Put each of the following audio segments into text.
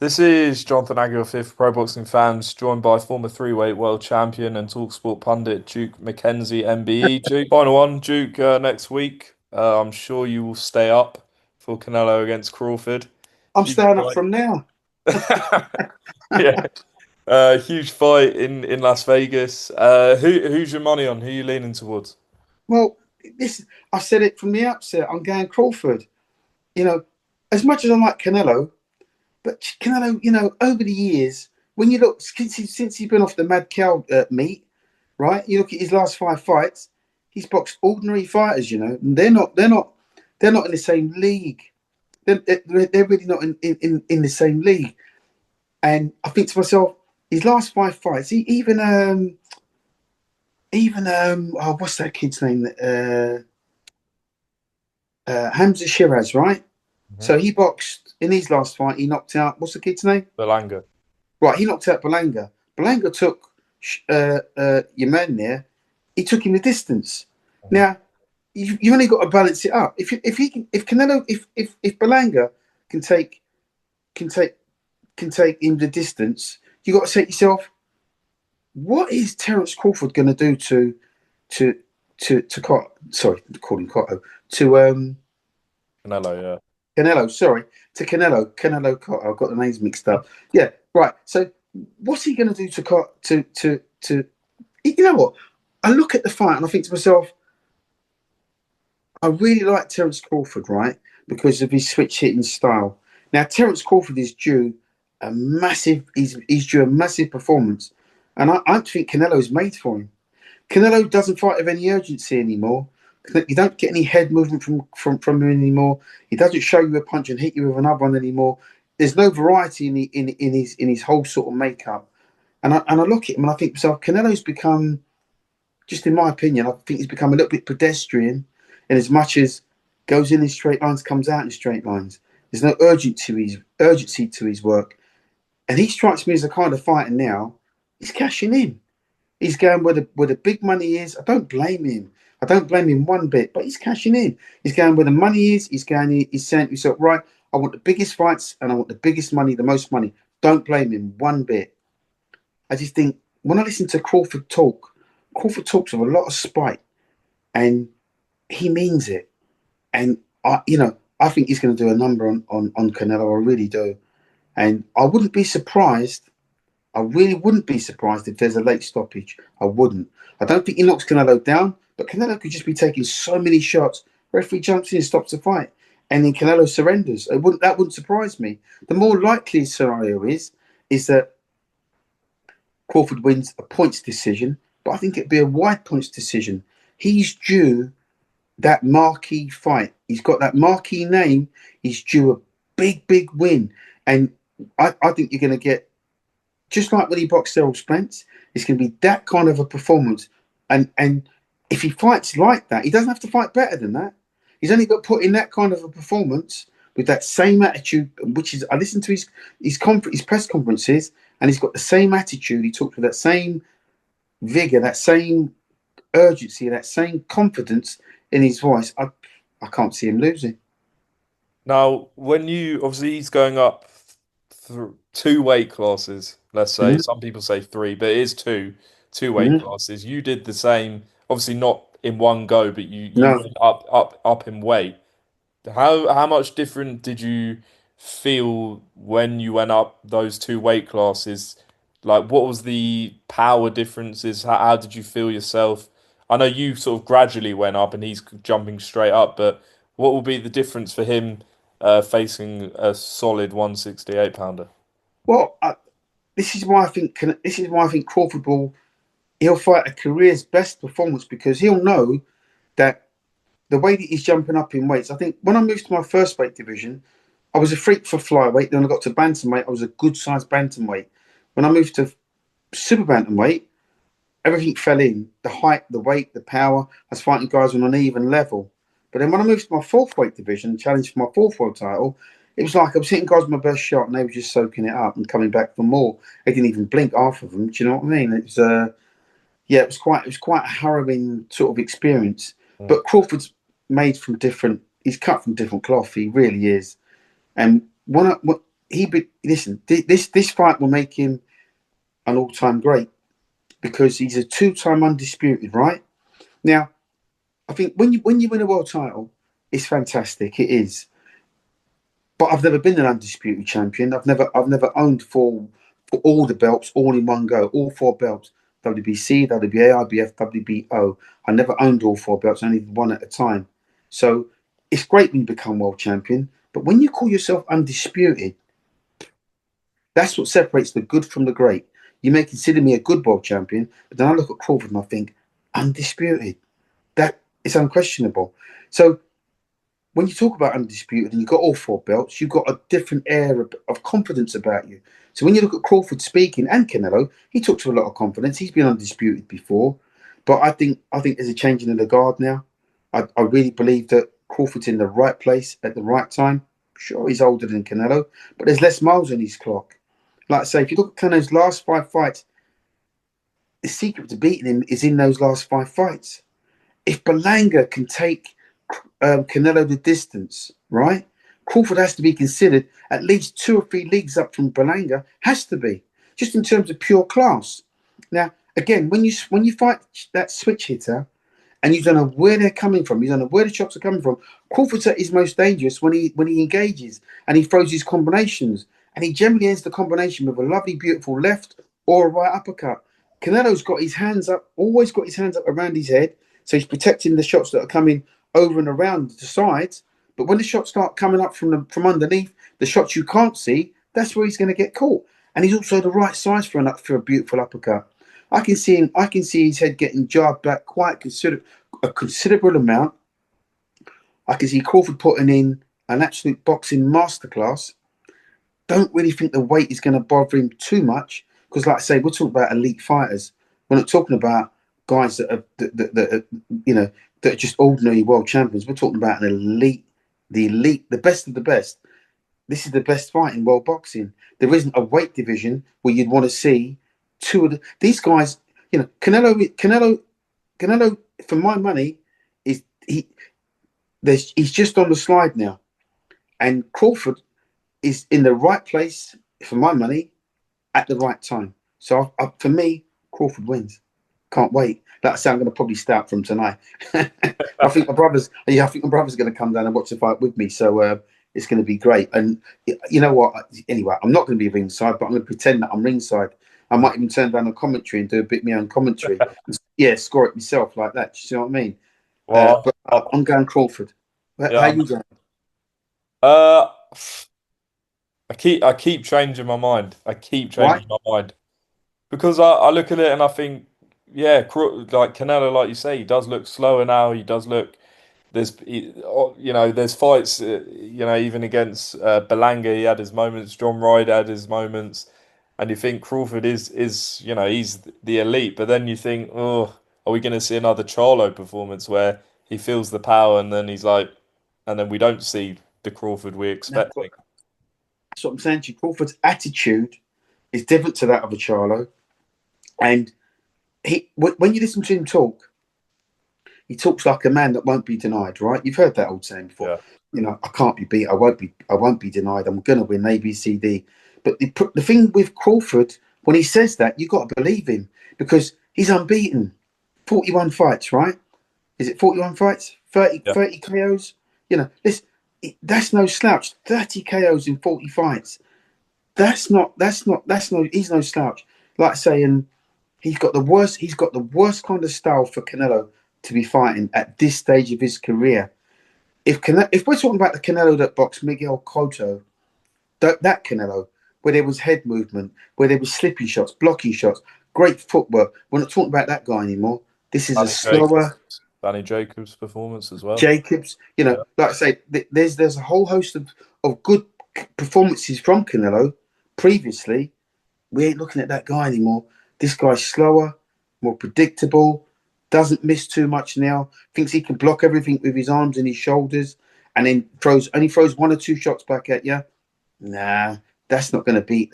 This is Jonathan Aguilar, fifth Pro Boxing Fans, joined by former three-weight world champion and talkSPORT pundit Duke Mckenzie, MBE. Duke, final one, Duke, next week. I'm sure you will stay up for Canelo against Crawford. I'm Huge staying up fight. from now. Yeah, huge fight in Las Vegas. Who's your money on? Who are you leaning towards? Well, this I said it from the outset. I'm going Crawford. You know, as much as I like Canelo, but Canelo, over the years, when you look since he's been off the mad cow meat, right? You look at his last five fights. He's boxed ordinary fighters. And they're not in the same league. They're really not in the same league. And I think to myself, his last five fights, what's that kid's name? Hamza Shiraz, right? Mhm. So he boxed in his last fight. He knocked out, what's the kid's name? Belanga. Right, he knocked out Belanga. Belanga took your man there. He took him the distance. Mhm. Now you only got to balance it up. If Belanga can take can take can take him the distance, you got to say to yourself, what is Terence Crawford going to do to sorry, calling Cotto to Canelo, yeah. Canelo? Sorry, to Canelo Cotto. I've got the names mixed up. Yeah, right. So what's he going to do to? You know what? I look at the fight and I think to myself, I really like Terence Crawford, right, because of his switch hitting style. Now Terence Crawford is due a massive. He's due a massive performance, and I think Canelo's made for him. Canelo doesn't fight with any urgency anymore. You don't get any head movement from him anymore. He doesn't show you a punch and hit you with another one anymore. There's no variety in his whole sort of makeup. And I look at him and I think to myself, Canelo's become, just in my opinion, I think he's become a little bit pedestrian in as much as goes in straight lines, comes out in straight lines. There's no urgency to his work. And he strikes me as the kind of fighter now, he's cashing in. He's going where the big money is. I don't blame him. I don't blame him one bit, but he's cashing in. He's going where the money is. He's going. He's saying to himself, right, I want the biggest fights and I want the biggest money, the most money. Don't blame him one bit. I just think when I listen to Crawford talks with a lot of spite, and he means it. And I think he's going to do a number on Canelo. I really do, and I wouldn't be surprised. I really wouldn't be surprised if there's a late stoppage. I wouldn't. I don't think he knocks Canelo down, but Canelo could just be taking so many shots. Referee jumps in and stops the fight, and then Canelo surrenders. That wouldn't surprise me. The more likely scenario is that Crawford wins a points decision, but I think it'd be a wide points decision. He's due that marquee fight. He's got that marquee name. He's due a big win, and I think you're going to get, just like when he boxed Errol Spence, it's going to be that kind of a performance. And if he fights like that, he doesn't have to fight better than that. He's only got put in that kind of a performance with that same attitude, which is, I listened to his press conferences, and he's got the same attitude. He talks with that same vigor, that same urgency, that same confidence in his voice. I can't see him losing. Now, when you obviously he's going up through two weight classes, let's say. Mm-hmm. Some people say three, but it is two weight Mm-hmm. classes. You did the same, obviously not in one go, but you No, went up in weight. How much different did you feel when you went up those two weight classes? Like, what was the power differences? How did you feel yourself? I know you sort of gradually went up and he's jumping straight up, but what will be the difference for him facing a solid 168 pounder? well, this is why I think Crawford will he'll fight a career's best performance, because he'll know that the way that he's jumping up in weights. I think when I moved to my first weight division, I was a freak for flyweight. Then I got to bantamweight. I was a good sized bantamweight. When I moved to super bantamweight, everything fell in: the height, the weight, the power. I was fighting guys on an even level. But then when I moved to my fourth weight division, challenged for my fourth world title, it was like I was hitting guys with my best shot, and they were just soaking it up and coming back for more. They didn't even blink, half of them. Do you know what I mean? It was yeah, it was quite a harrowing sort of experience. Mm. But Crawford's made from different. He's cut from different cloth. He really is. And listen. This fight will make him an all-time great because he's a two-time undisputed. Right now, I think when you win a world title, it's fantastic. It is. But I've never been an undisputed champion. I've never owned for all the belts all in one go, all four belts. WBC, WBA, IBF, WBO. I never owned all four belts, only one at a time. So it's great when you become world champion, but when you call yourself undisputed, that's what separates the good from the great. You may consider me a good world champion, but then I look at Crawford and I think undisputed. That is unquestionable. So when you talk about undisputed and you've got all four belts, you've got a different air of confidence about you. So when you look at Crawford speaking and Canelo, he talks with a lot of confidence. He's been undisputed before, but I think there's a changing of the guard now. I really believe that Crawford's in the right place at the right time. Sure, he's older than Canelo, but there's less miles on his clock. Like I say, if you look at Canelo's last five fights, the secret to beating him is in those last five fights. If Berlanga can take Canelo the distance, right? Crawford has to be considered at least 2 or 3 leagues up from Berlanga. Has to be, just in terms of pure class. Now, again, when you fight that switch hitter, and you don't know where they're coming from, you don't know where the shots are coming from. Crawford's at his most dangerous when he engages and he throws his combinations, and he generally ends the combination with a lovely, beautiful left or a right uppercut. Canelo's got his hands up, always got his hands up around his head, so he's protecting the shots that are coming over and around the sides. But when the shots start coming up from underneath, the shots you can't see, that's where he's going to get caught. And he's also the right size for a beautiful uppercut. I can see his head getting jarred back quite a considerable amount. I can see Crawford putting in an absolute boxing masterclass. Don't really think the weight is going to bother him too much because, like I say, we're talking about elite fighters. We're not talking about guys that are just ordinary world champions. We're talking about the elite, the best of the best. This is the best fight in world boxing. There isn't a weight division where you'd want to see these guys. Canelo, for my money, he's just on the slide now, and Crawford is in the right place for my money at the right time. So for me, Crawford wins. Can't wait. Like I say, I'm going to probably start from tonight. I think my brother's going to come down and watch the fight with me. So it's going to be great. And you know what? Anyway, I'm not going to be ringside, but I'm going to pretend that I'm ringside. I might even turn down the commentary and do a bit of my own commentary. Yeah, score it myself like that. Do you see what I mean? Well, But I'm going Crawford. yeah, How you going? uh, I keep changing my mind. I keep Why? changing my mind because I look at it and I think, yeah, like Canelo, like you say, he does look slower now. He does look. There's fights. Even against Berlanga, he had his moments. John Ryder had his moments, and you think Crawford is he's the elite. But then you think, oh, are we going to see another Charlo performance where he feels the power and then he's like, and then we don't see the Crawford we're No, but expecting. that's what I'm saying to you. Crawford's attitude is different to that of a Charlo. And when you listen to him talk, he talks like a man that won't be denied, right? You've heard that old saying before. Yeah, I can't be beat. I won't be denied. I'm gonna win A, B, C, D. But the thing with Crawford, when he says that, you got to believe him because he's unbeaten. 41 fights, right? Is it 41 fights? 30, yeah. 30 KOs? That's no slouch. 30 KOs in 40 fights. He's no slouch. Like I say, and he's got the worst kind of style for Canelo to be fighting at this stage of his career. If we're talking about the Canelo that boxed Miguel Cotto, that Canelo, where there was head movement, where there was slipping shots, blocking shots, great footwork, we're not talking about that guy anymore. This is a Danny Jacobs, slower Danny Jacobs' performance as well. Jacobs. Yeah, Like I say, there's a whole host of good performances from Canelo previously. We ain't looking at that guy anymore. This guy's slower, more predictable, doesn't miss too much now, thinks he can block everything with his arms and his shoulders, and then throws 1 or 2 shots back at you. Nah, that's not gonna beat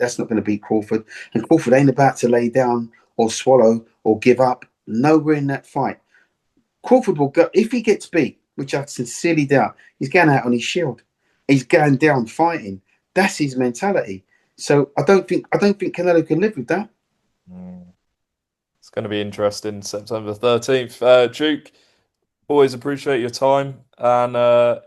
Crawford. And Crawford ain't about to lay down or swallow or give up. Nowhere in that fight. Crawford will go if he gets beat, which I sincerely doubt. He's going out on his shield. He's going down fighting. That's his mentality. So I don't think Canelo can live with that. Mm. It's going to be interesting. September 13th. Duke, always appreciate your time and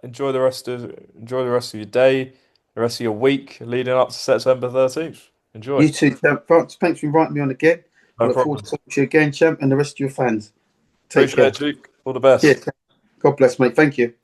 enjoy the rest of your day, the rest of your week leading up to September 13th. Enjoy. You too, champ. Thanks for inviting me on again. I No look forward to problem. talking to you again, champ, and the rest of your fans. Take Appreciate care. it, Duke. All the best. Cheers. God bless, mate. Thank you.